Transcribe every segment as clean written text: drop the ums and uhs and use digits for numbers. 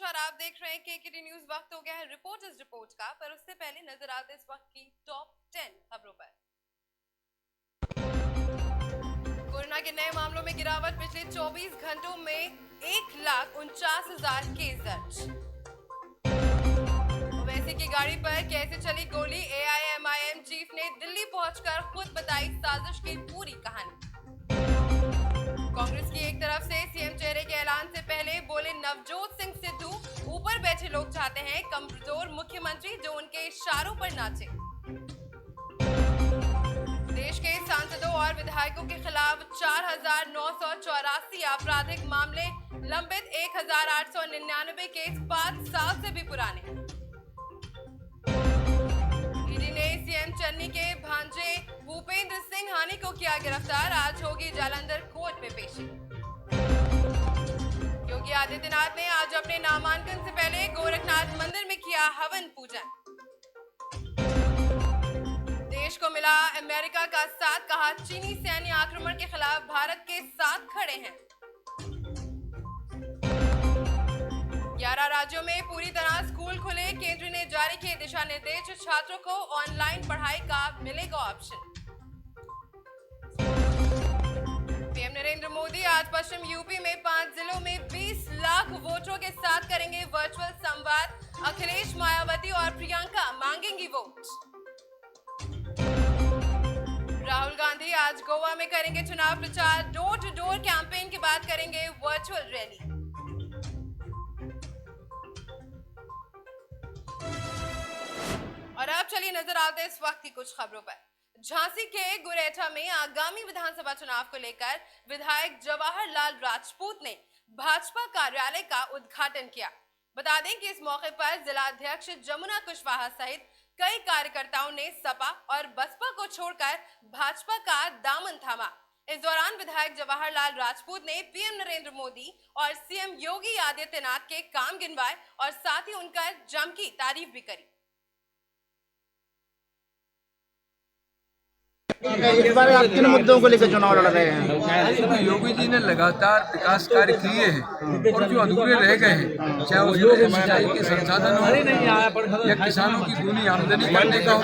नमस्कार, आप देख रहे हैं केकेडी न्यूज। वक्त हो गया है रिपोर्ट का, पर उससे पहले नजर आते इस वक्त की टॉप 10 खबरों पर। कोरोना के नए मामलों में गिरावट, पिछले 24 घंटों में 1,49,000 केस दर्ज। ओवैसी की गाड़ी पर कैसे चली गोली, एआईएमआईएम चीफ ने दिल्ली पहुंचकर खुद बताई साजिश की पूरी कहानी। कांग्रेस की एक तरफ से सीएम चेहरे के ऐलान से पहले बोले नवजोत सिंह सिद्धू, ऊपर बैठे लोग चाहते हैं कमजोर मुख्यमंत्री जो उनके इशारों पर नाचे। देश के सांसदों और विधायकों के खिलाफ 4,984 आपराधिक मामले लंबित, 1,899 केस 5 साल से भी पुराने। ईडी ने सीएम चन्नी के भांजे भूपेंद्र सिंह हानी को किया गिरफ्तार, आज होगी जालंधर कोर्ट में पेशी। योगी आदित्यनाथ ने आज अपने नामांकन से पहले गोरखनाथ मंदिर में किया हवन पूजन। देश को मिला अमेरिका का साथ, कहा चीनी सैन्य आक्रमण के खिलाफ भारत के साथ खड़े हैं। 11 राज्यों में पूरी तरह स्कूल खुले, केंद्र ने जारी किए दिशा निर्देश, छात्रों को ऑनलाइन पढ़ाई का मिलेगा ऑप्शन। पीएम नरेंद्र मोदी आज पश्चिम यूपी में 5 जिलों में 20 लाख वोटरों के साथ करेंगे वर्चुअल संवाद, अखिलेश, मायावती और प्रियंका मांगेंगी वोट। राहुल गांधी आज गोवा में करेंगे चुनाव प्रचार, डोर टू डोर कैंपेन के बाद करेंगे वर्चुअल रैली। और अब चलिए नजर आते हैं इस वक्त की कुछ खबरों पर। झांसी के गुरेठा में आगामी विधानसभा चुनाव को लेकर विधायक जवाहरलाल राजपूत ने भाजपा कार्यालय का उद्घाटन किया। बता दें कि इस मौके पर जिला अध्यक्ष जमुना कुशवाहा सहित कई कार्यकर्ताओं ने सपा और बसपा को छोड़कर भाजपा का दामन थामा। इस दौरान विधायक जवाहरलाल राजपूत ने पीएम नरेंद्र मोदी और सीएम योगी आदित्यनाथ के काम गिनवाए और साथ ही उनका जम की तारीफ भी करी। इस बार आप किन मुद्दों को लेकर चुनाव लड़ रहे हैं? योगी जी ने लगातार विकास कार्य किए हैं और जो अधूरे रह गए हैं, चाहे उसमें सिंचाई के संसाधन हो या किसानों की दूनी आमदनी करने का हो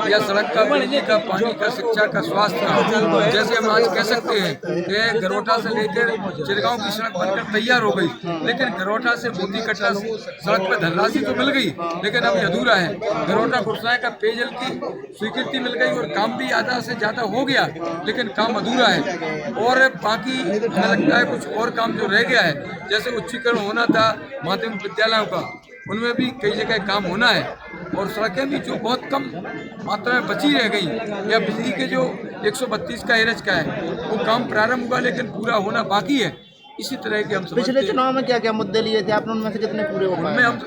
या सड़क का, बिजली का, पानी का, शिक्षा का, स्वास्थ्य का। जैसे हम आज कह सकते हैं कि गरोटा से लेकर चिरगांव की सड़क बनकर तैयार हो गई, लेकिन गरोटा से मोती कटरा सड़क पर धनराशि तो मिल गई लेकिन अभी अधूरा है। गरोटा गुरसाए का पेयजल की स्वीकृति मिल गई और काम भी आधा से ज्यादा हो गया, लेकिन काम अधूरा है। और बाकी हमें लगता है कुछ और काम जो रह गया है, जैसे उच्चीकरण होना था माध्यमिक विद्यालयों का, उनमें भी कई जगह काम होना है। और सड़कें भी जो बहुत कम मात्रा में बची रह गई, या बिजली के जो 132 का एरज का है वो काम प्रारंभ हुआ लेकिन पूरा होना बाकी है। इसी तरह के हम पिछले चुनाव में क्या क्या मुद्दे लिए थे आपने, उनमें से कितने पूरे हो पाए? हम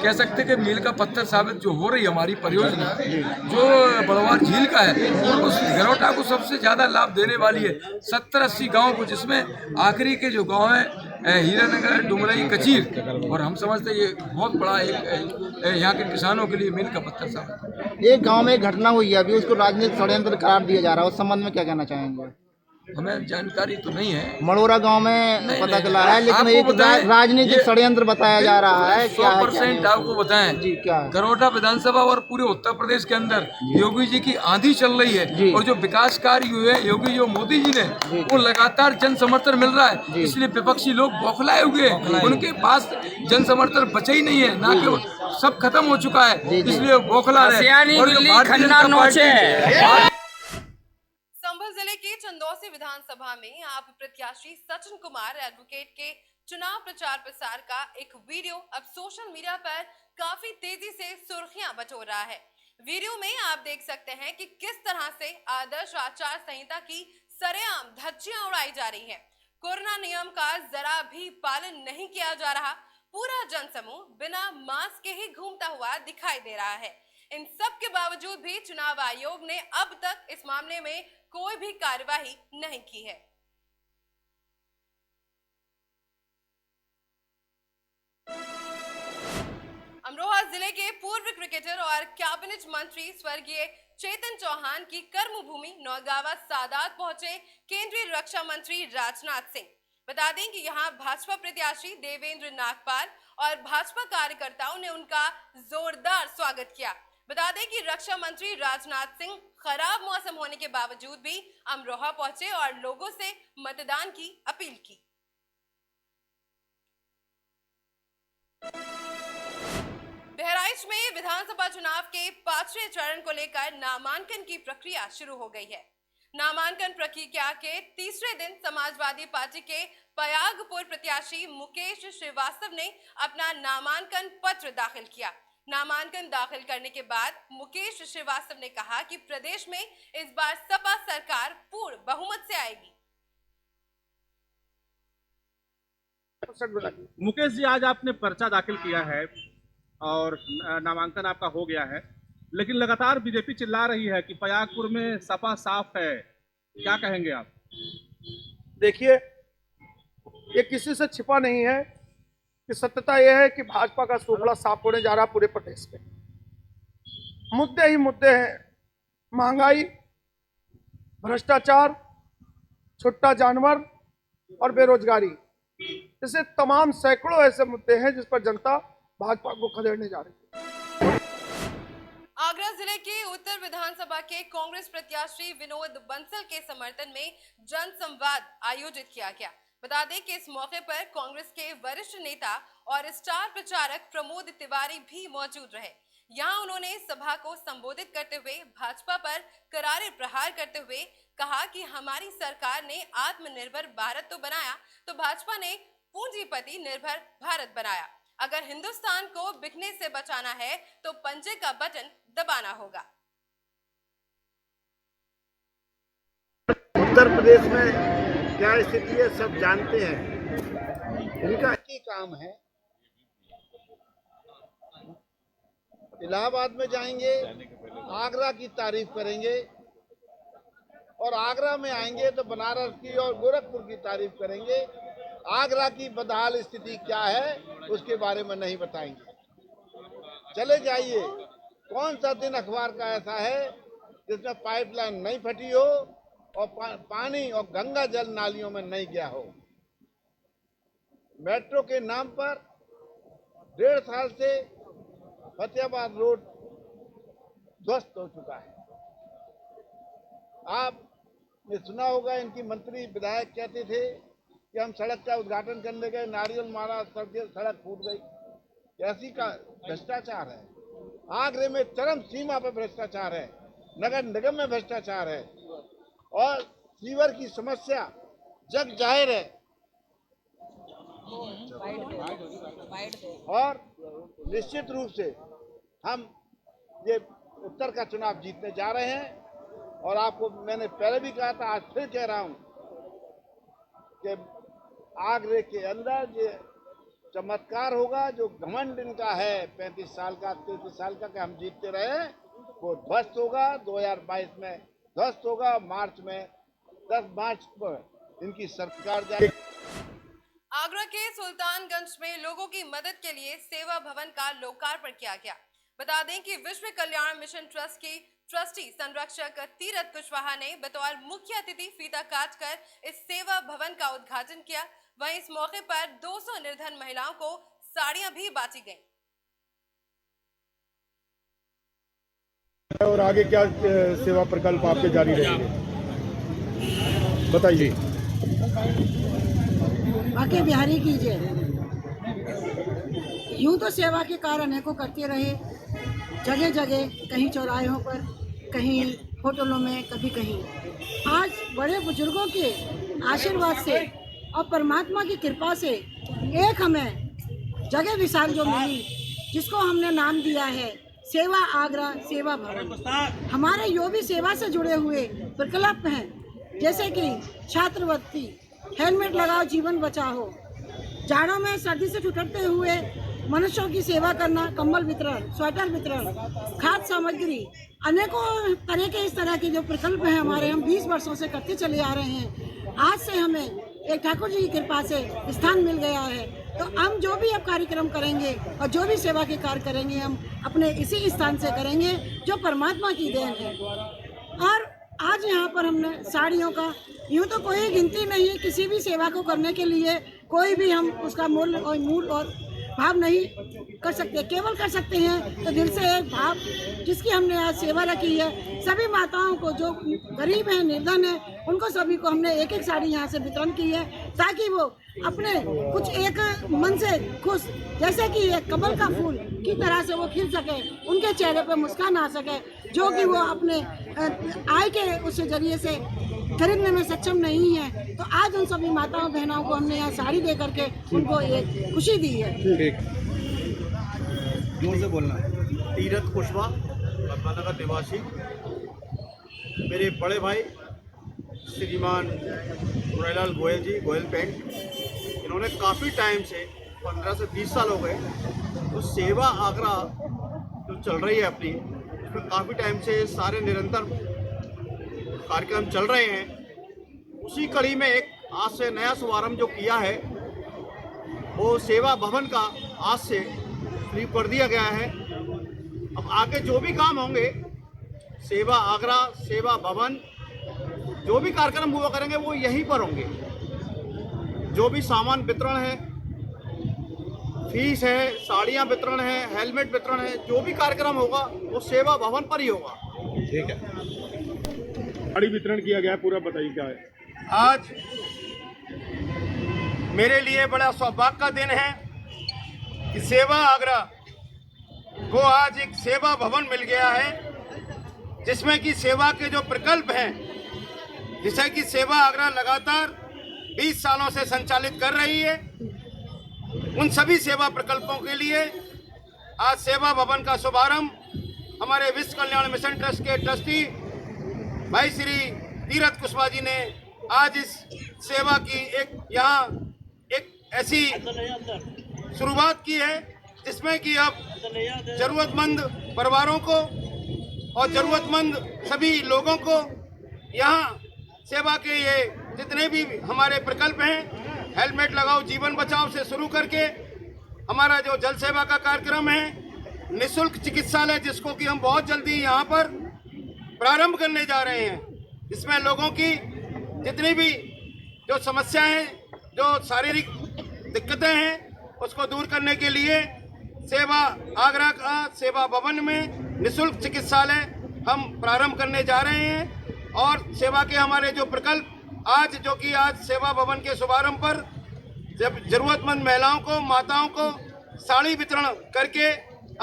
कह सकते हैं कि मील का पत्थर साबित जो हो रही हमारी परियोजना जो बड़वार झील का है, उस गरोटा को सबसे ज्यादा लाभ देने वाली है। 70-80 गाँव को, जिसमें आखिरी के जो गाँव है हीरानगर, डुमरई, कचीर, और हम समझते हैं ये बहुत बड़ा एक यहाँ के किसानों के लिए मील का पत्थर साबित। एक गाँव में एक घटना हुई है, अभी उसको राजनीतिक षड्यंत्र करार दिया जा रहा है, उस संबंध में क्या कहना चाहेंगे? हमें जानकारी तो नहीं है। मड़ोरा गांव में पता चला है, लेकिन एक राजनीतिक षड्यंत्र बताया जा रहा है। 100% आपको बताएं जी, क्या गरोटा विधानसभा और पूरे उत्तर प्रदेश के अंदर योगी जी की आंधी चल रही है और जो विकास कार्य हुए योगी जो मोदी जी ने, वो लगातार जन समर्थन मिल रहा है। इसलिए विपक्षी लोग बौखलाए हुए हैं, उनके पास जन समर्थन बचा ही नहीं है, ना कि सब खत्म हो चुका है, इसलिए बौखला रहे। संभल जिले के चंदौसी विधानसभा में आप प्रत्याशी सचिन कुमार एडवोकेट के चुनाव प्रचार प्रसार का एक वीडियो अब सोशल मीडिया पर काफी तेजी से सुर्खियां बटोर रहा है। वीडियो में आप देख सकते हैं कि किस तरह से आदर्श आचार संहिता की सरेआम धज्जियां उड़ाई जा रही हैं। कोरोना नियम का जरा भी पालन नहीं किया जा रहा, पूरा जनसमूह बिना मास्क के ही घूमता हुआ दिखाई दे रहा है। इन सब के बावजूद भी चुनाव आयोग ने अब तक इस मामले में कोई भी कार्यवाही नहीं की है। अमरोहा जिले के पूर्व क्रिकेटर और कैबिनेट मंत्री स्वर्गीय चेतन चौहान की कर्मभूमि नौगावा सादात पहुंचे केंद्रीय रक्षा मंत्री राजनाथ सिंह। बता दें कि यहां भाजपा प्रत्याशी देवेंद्र नागपाल और भाजपा कार्यकर्ताओं ने उनका जोरदार स्वागत किया। बता दें कि रक्षा मंत्री राजनाथ सिंह खराब मौसम होने के बावजूद भी अमरोहा पहुंचे और लोगों से मतदान की अपील की। बहराइच में विधानसभा चुनाव के 5वें चरण को लेकर नामांकन की प्रक्रिया शुरू हो गई है। नामांकन प्रक्रिया के तीसरे दिन समाजवादी पार्टी के पयागपुर प्रत्याशी मुकेश श्रीवास्तव ने अपना नामांकन पत्र दाखिल किया। नामांकन दाखिल करने के बाद मुकेश श्रीवास्तव ने कहा कि प्रदेश में इस बार सपा सरकार पूर्ण बहुमत से आएगी। मुकेश जी, आज आपने पर्चा दाखिल किया है और नामांकन आपका हो गया है, लेकिन लगातार बीजेपी चिल्ला रही है कि पयागपुर में सपा साफ है, क्या कहेंगे आप? देखिए, ये किसी से छिपा नहीं है कि सत्यता यह है कि भाजपा का सूखड़ा साफ होने जा रहा पूरे प्रदेश में। मुद्दे ही मुद्दे हैं, महंगाई, भ्रष्टाचार, छुट्टा जानवर और बेरोजगारी। ऐसे तमाम सैकड़ों ऐसे मुद्दे हैं जिस पर जनता भाजपा को खदेड़ने जा रही है। आगरा जिले के उत्तर विधानसभा के कांग्रेस प्रत्याशी विनोद बंसल के समर्थन में जनसंवाद आयोजित किया गया। बता दें कि इस मौके पर कांग्रेस के वरिष्ठ नेता और स्टार प्रचारक प्रमोद तिवारी भी मौजूद रहे। यहां उन्होंने सभा को संबोधित करते हुए भाजपा पर करारे प्रहार करते हुए कहा कि हमारी सरकार ने आत्मनिर्भर भारत तो बनाया, तो भाजपा ने पूंजीपति निर्भर भारत बनाया। अगर हिंदुस्तान को बिकने से बचाना है तो पंजे का बटन दबाना होगा। उत्तर प्रदेश में क्या स्थिति है सब जानते हैं। इनका की काम है, इलाहाबाद में जाएंगे, आगरा की तारीफ करेंगे और आगरा में आएंगे तो बनारस की और गोरखपुर की तारीफ करेंगे। आगरा की बदहाल स्थिति क्या है उसके बारे में नहीं बताएंगे। चले जाइए, कौन सा दिन अखबार का ऐसा है जिसमें पाइपलाइन नहीं फटी हो और पानी और गंगा जल नालियों में नहीं गया हो। मेट्रो के नाम पर 1.5 साल से फतेहाबाद रोड ध्वस्त हो चुका है। आपने सुना होगा, इनकी मंत्री विधायक कहते थे कि हम सड़क का उद्घाटन करने गए, नारियल मारा, सड़क फूट गई। ऐसी का भ्रष्टाचार है। आगरे में चरम सीमा पर भ्रष्टाचार है, नगर निगम में भ्रष्टाचार है और सीवर की समस्या जग जाहिर है। और निश्चित रूप से हम ये उत्तर का चुनाव जीतने जा रहे हैं। और आपको मैंने पहले भी कहा था, आज फिर कह रहा हूं कि आगरे के अंदर ये चमत्कार होगा जो घमंड इनका है 35 साल का 33 साल का कि हम जीतते रहे, वो ध्वस्त होगा। 2022 में ध्वस्त होगा। मार्च में 10 मार्च को इनकी सरकार जाएगी। आगरा के सुल्तानगंज में लोगों की मदद के लिए सेवा भवन का लोकार्पण किया गया। बता दें कि विश्व कल्याण मिशन ट्रस्ट की ट्रस्टी संरक्षक तीरथ कुशवाहा ने बतौर मुख्य अतिथि फीता काटकर इस सेवा भवन का उद्घाटन किया। वहीं इस मौके पर 200 निर्धन महिलाओं को साड़ियां भी बांटी गईं। और आगे क्या सेवा प्रकल्प आपके जारी रहेंगे, बताइए। बाकी बिहारी कीजिए। यूं तो सेवा के कार्य अनेकों करते रहे, जगह जगह, कहीं चौराहों पर, कहीं होटलों में, कभी कहीं। आज बड़े बुजुर्गों के आशीर्वाद से और परमात्मा की कृपा से एक हमें जगह विशाल जो मिली, जिसको हमने नाम दिया है सेवा आगरा सेवा भवन। हमारे जो भी सेवा से जुड़े हुए प्रकल्प हैं, जैसे कि छात्रवृत्ति, हेलमेट लगाओ जीवन बचाओ, जाड़ों में सर्दी से ठिठुरते हुए मनुष्यों की सेवा करना, कंबल वितरण, स्वेटर वितरण, खाद्य सामग्री, अनेकों तरह के इस तरह के जो प्रकल्प हैं हमारे, हम 20 वर्षों से करते चले आ रहे हैं। आज से हमें एक ठाकुर जी की कृपा से स्थान मिल गया है, तो हम जो भी अब कार्यक्रम करेंगे और जो भी सेवा के कार्य करेंगे, हम अपने इसी स्थान से करेंगे जो परमात्मा की देन है। और आज यहाँ पर हमने साड़ियों का, यूँ तो कोई गिनती नहीं है, किसी भी सेवा को करने के लिए कोई भी हम उसका मूल और भाव नहीं कर सकते, केवल कर सकते हैं तो दिल से एक भाव जिसकी हमने आज सेवा रखी है। सभी माताओं को जो गरीब हैं, निर्धन हैं, उनको सभी को हमने एक एक साड़ी यहाँ से वितरण की है, ताकि वो अपने कुछ एक मन से खुश, जैसे कि एक कमल का फूल की तरह से वो खिल सके, उनके चेहरे पे मुस्कान आ सके, जो कि वो अपने आय के उस जरिए से खरीदने में सक्षम नहीं है। तो आज उन सभी माताओं बहनों को हमने यहाँ साड़ी दे करके उनको एक खुशी दी है। जोर से बोलना। तीरथ कुशवाहा, पद्मानगर निवासी, मेरे बड़े भाई श्रीमान मुरारीलाल गोयल जी, गोयल पेंट, इन्होंने काफ़ी टाइम से 15 से 20 साल हो गए तो सेवा आगरा जो चल रही है अपनी, उसमें काफ़ी टाइम से सारे निरंतर कार्यक्रम चल रहे हैं। उसी कड़ी में एक आज से नया शुभारंभ जो किया है वो सेवा भवन का आज से शुरू कर दिया गया है। अब आगे जो भी काम होंगे, सेवा आगरा, सेवा भवन, जो भी कार्यक्रम हुआ करेंगे वो यहीं पर होंगे। जो भी सामान वितरण है, फीस है, साड़ियाँ वितरण है, हेलमेट वितरण है, जो भी कार्यक्रम होगा वो सेवा भवन पर ही होगा। ठीक है। साड़ी वितरण किया गया है, पूरा बताइए क्या है। आज मेरे लिए बड़ा सौभाग्य का दिन है कि सेवा आगरा को आज एक सेवा भवन मिल गया है, जिसमें कि सेवा के जो प्रकल्प हैं, जिसे कि सेवा आगरा लगातार 20 सालों से संचालित कर रही है, उन सभी सेवा प्रकल्पों के लिए आज सेवा भवन का शुभारंभ हमारे विश्व कल्याण मिशन ट्रस्ट के ट्रस्टी भाई श्री तीरथ कुशवाहा जी ने आज इस सेवा की यहाँ एक ऐसी शुरुआत की है, जिसमें कि अब जरूरतमंद परिवारों को और जरूरतमंद सभी लोगों को यहाँ सेवा के ये जितने भी हमारे प्रकल्प हैं, हेलमेट लगाओ जीवन बचाओ से शुरू करके हमारा जो जल सेवा का कार्यक्रम है, निःशुल्क चिकित्सालय जिसको कि हम बहुत जल्दी यहाँ पर प्रारंभ करने जा रहे हैं, इसमें लोगों की जितनी भी जो समस्याएं, जो शारीरिक दिक्कतें हैं, उसको दूर करने के लिए सेवा आगरा का सेवा भवन में निःशुल्क चिकित्सालय हम प्रारंभ करने जा रहे हैं। और सेवा के हमारे जो प्रकल्प आज जो कि आज सेवा भवन के शुभारंभ पर जब जरूरतमंद महिलाओं को, माताओं को साड़ी वितरण करके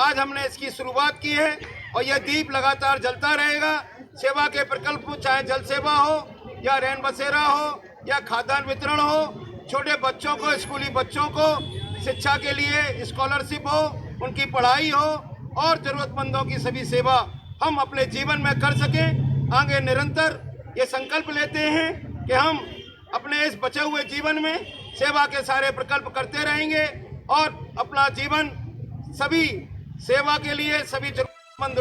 आज हमने इसकी शुरुआत की है और यह दीप लगातार जलता रहेगा। सेवा के प्रकल्प चाहे जल सेवा हो या रैन बसेरा हो या खाद्यान्न वितरण हो, छोटे बच्चों को, स्कूली बच्चों को शिक्षा के लिए स्कॉलरशिप हो, उनकी पढ़ाई हो और जरूरतमंदों की सभी सेवा हम अपने जीवन में कर सकें। आगे निरंतर ये संकल्प लेते हैं कि हम अपने इस बचे हुए जीवन में सेवा के सारे प्रकल्प करते रहेंगे और अपना जीवन सभी सेवा के लिए सभी जरूरतमंद।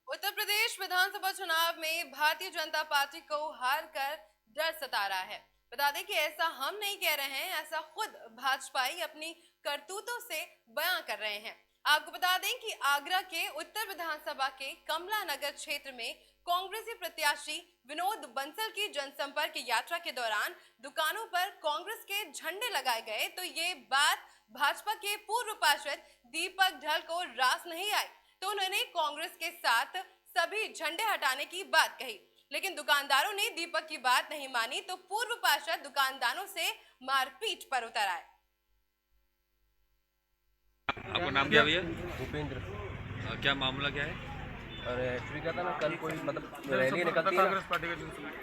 उत्तर प्रदेश विधानसभा चुनाव में भारतीय जनता पार्टी को हार कर डर सता रहा है। बता दें कि ऐसा हम नहीं कह रहे हैं, ऐसा खुद भाजपाई अपनी करतूतों से बयां कर रहे हैं। आपको बता दें कि आगरा के उत्तर विधानसभा के कमला नगर क्षेत्र में कांग्रेसी प्रत्याशी विनोद बंसल की जनसंपर्क यात्रा के दौरान दुकानों पर कांग्रेस के झंडे लगाए गए तो ये बात भाजपा के पूर्व पार्षद दीपक ढल को रास नहीं आई, तो उन्होंने कांग्रेस के साथ सभी झंडे हटाने की बात कही। लेकिन दुकानदारों ने दीपक की बात नहीं मानी तो पूर्व पार्षद दुकानदारों से मारपीट पर उतर आए। आपका नाम क्या भैया? भूपेंद्र। क्या मामला क्या है? और एक्चुअली क्या था ना, कल कोई मतलब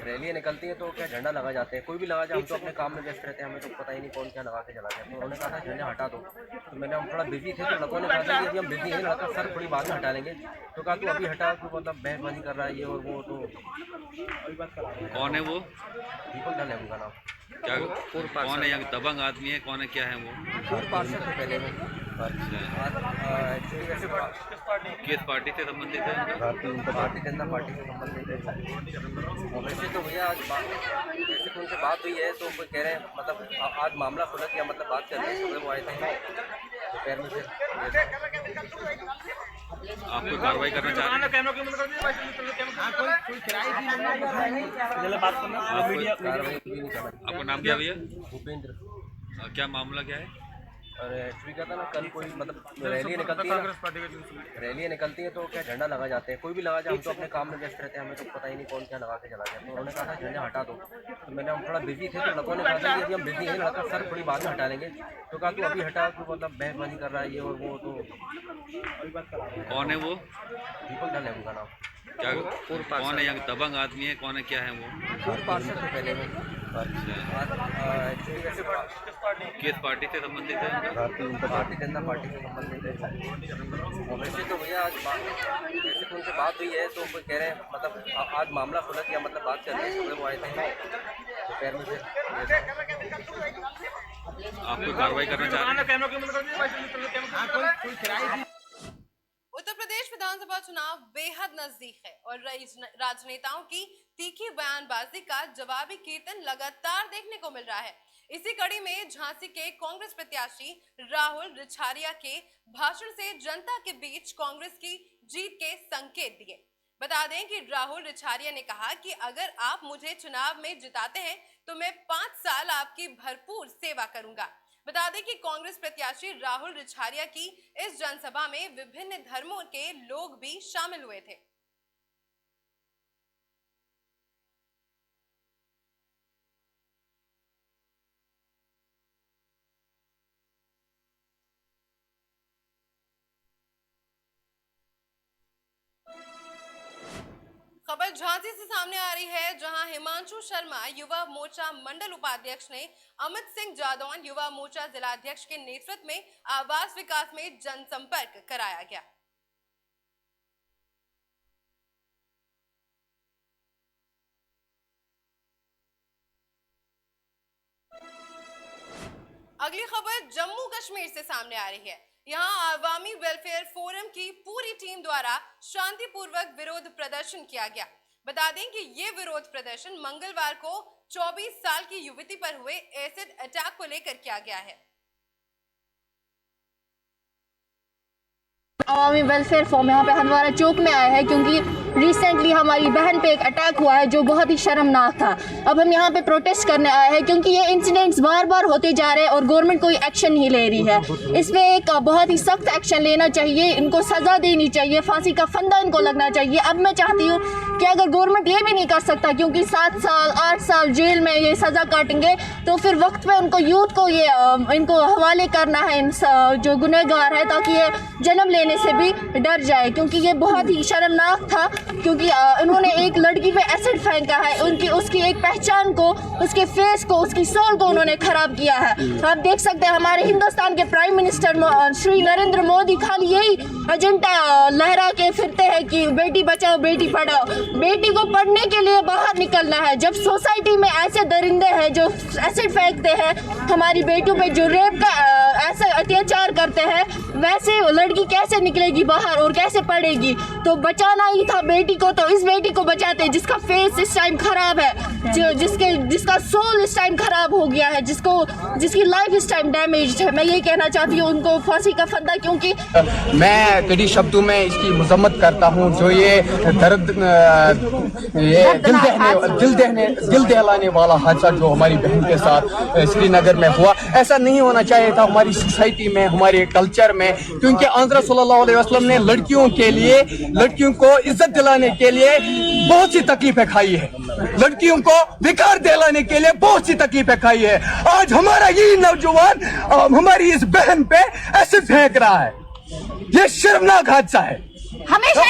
रैली निकलती है तो क्या झंडा लगा जाते हैं, कोई भी लगा जाए, हम तो अपने काम में व्यस्त रहते हैं, हमें तो पता ही नहीं कौन क्या लगा के चला गया। तो उन्होंने कहा था झंडा हटा दो, तो मैंने हम थोड़ा बिजी थे तो लोगों ने कहा था कि अभी हम बिजी हैं, लड़का सर थोड़ी बाद में हटा लेंगे। तो कहा तू अभी हटा, तो मतलब बहसबाजी कर रहा है ये और वो। तो अभी बात कर रहा है। कौन है वो? दीपक ढल है उनका नाम। क्या कौन है? यहाँ दबंग आदमी है? कौन है, क्या है वो? पूर्व पार्षद थे पहले में। किस पार्टी से संबंधित है? भारतीय जनता पार्टी से संबंधित है। वैसे तो भैया आज जैसे कि उनसे बात हुई है तो वो कह रहे हैं मतलब आज मामला सुलझ गया, मतलब बात कर रहे हैं। वो आए थे दोपहर में, फिर आप कोई कार्रवाई करना चाह रहे हैं? आपका नाम क्या भैया? भूपेंद्र। क्या मामला क्या है? और एक्चुअली क्या था ना, कल कोई मतलब रैलियाँ निकलती हैं तो क्या झंडा लगा जाते हैं, कोई भी लगा जाए, हम तो अपने काम में व्यस्त रहते हैं, हमें तो पता ही नहीं कौन क्या लगा के चला गया। तो उन्होंने कहा था झंडा हटा दो, तो मैंने हम थोड़ा बिजी थे तो लोगों ने कहा था कि अभी हम बिजी हैं, लड़का सर थोड़ी बाद में हटा लेंगे। तो कहा तू अभी हटा, तो मतलब बहसबाजी कर रहा है ये और वो। तो कौन है वो? दीपक ढाल है उनका नाम। क्या कौन है? यहाँ दबंग आदमी है? कौन है? क्या है वो? पार्षद थे पहले में। किस पार्टी से संबंधित है? भारतीय जनता पार्टी से संबंधित है। वैसे तो भैया आज वैसे तो उनसे बात हुई है, तो वो कह रहे हैं मतलब आज मामला खुला किया, मतलब बात कर रहे हैं, वो आए थे दोपहर में से। आप कोई कार्रवाई करना चाह रहे हैं? उत्तर प्रदेश विधानसभा चुनाव बेहद नजदीक है और राजनेताओं की तीखी बयानबाजी का जवाबी कीर्तन लगातार देखने को मिल रहा है। इसी कड़ी में झांसी के कांग्रेस प्रत्याशी राहुल रिछारिया के भाषण से जनता के बीच कांग्रेस की जीत के संकेत दिए। बता दें कि राहुल रिछारिया ने कहा कि अगर आप मुझे चुनाव में जिताते हैं तो मैं 5 साल आपकी भरपूर सेवा करूंगा। बता दें कि कांग्रेस प्रत्याशी राहुल रिछारिया की इस जनसभा में विभिन्न धर्मों के लोग भी शामिल हुए थे। खबर झांसी से सामने आ रही है, जहां हिमांशु शर्मा युवा मोर्चा मंडल उपाध्यक्ष ने अमित सिंह जादौन युवा मोर्चा जिलाध्यक्ष के नेतृत्व में आवास विकास में जनसंपर्क कराया गया। अगली खबर जम्मू कश्मीर से सामने आ रही है। यहाँ अवामी वेलफेयर फोरम की पूरी टीम द्वारा शांतिपूर्वक विरोध प्रदर्शन किया गया। बता दें कि ये विरोध प्रदर्शन मंगलवार को 24 साल की युवती पर हुए एसिड अटैक को लेकर किया गया है। अवामी वेलफेयर फोरम यहाँ पे हंदवारा चौक में आया है क्योंकि रिसेंटली हमारी बहन पे एक अटैक हुआ है जो बहुत ही शर्मनाक था। अब हम यहाँ पे प्रोटेस्ट करने आए हैं क्योंकि ये इंसिडेंट्स बार बार होते जा रहे हैं और गवर्नमेंट कोई एक्शन नहीं ले रही है। इस पे एक बहुत ही सख्त एक्शन लेना चाहिए, इनको सजा देनी चाहिए, फांसी का फंदा इनको लगना चाहिए। अब मैं चाहती हूँ कि अगर गवर्नमेंट ये भी नहीं कर सकता क्योंकि 7 साल 8 साल जेल में ये सजा काटेंगे तो फिर वक्त पे उनको यूथ को ये इनको हवाले करना है इन जो गुनहगार है, ताकि ये जन्म लेने से भी डर जाए। क्योंकि ये बहुत ही शर्मनाक था क्योंकि उन्होंने एक लड़की पे एसिड फेंका है, उसकी एक पहचान को, उसके फेस को, उसकी सोल को उन्होंने खराब किया है। आप देख सकते हैं हमारे हिंदुस्तान के प्राइम मिनिस्टर श्री नरेंद्र मोदी खाली यही एजेंडा लहरा के फिरते हैं कि बेटी बचाओ बेटी पढ़ाओ। बेटी को पढ़ने के लिए बाहर निकलना है। जब सोसाइटी में ऐसे दरिंदे हैं जो एसिड फेंकते हैं, हमारी बेटियों पे जो रेप का ऐसे अत्याचार करते हैं, वैसे लड़की कैसे निकलेगी बाहर और कैसे पढ़ेगी? तो बचाना ही था बेटी को, तो इस बेटी को बचाते जिसका फेस इस टाइम खराब है, जिसका सोल इस टाइम खराब हो गया है, जिसकी लाइफ इस टाइम डैमेज्ड है। मैं ये कहना चाहती हूँ उनको फांसी का फंदा, क्योंकि मैं कड़ी शब्दों में इसकी मजम्मत करता हूँ जो ये दर्द ये दिल दहलाने वाला हादसा जो हमारी बहन के साथ श्रीनगर में हुआ, ऐसा नहीं होना चाहिए था हमारी सोसाइटी में, हमारे कल्चर में। क्योंकि आंध्र सल्लल्लाहु अलैहि वसल्लम ने लड़कियों के लिए, लड़कियों को इज्जत दिलाने के लिए बहुत सी तकलीफें खाई है, लड़कियों को विकार दिलाने के लिए बहुत सी तकलीफें खाई है। आज हमारा ये नौजवान हमारी इस बहन पे ऐसे फेंक रहा है, ये शर्मनाक हादसा है। हमेशा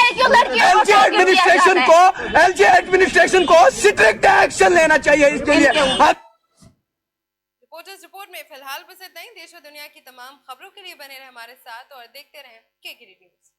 एलजी एडमिनिस्ट्रेशन को स्ट्रिक्ट एक्शन लेना चाहिए इसके लिए। रिपोर्टर्स रिपोर्ट में फिलहाल बस इतना ही। देश और दुनिया की तमाम खबरों के लिए बने रहे हमारे साथ और देखते रहें केकेडी न्यूज़।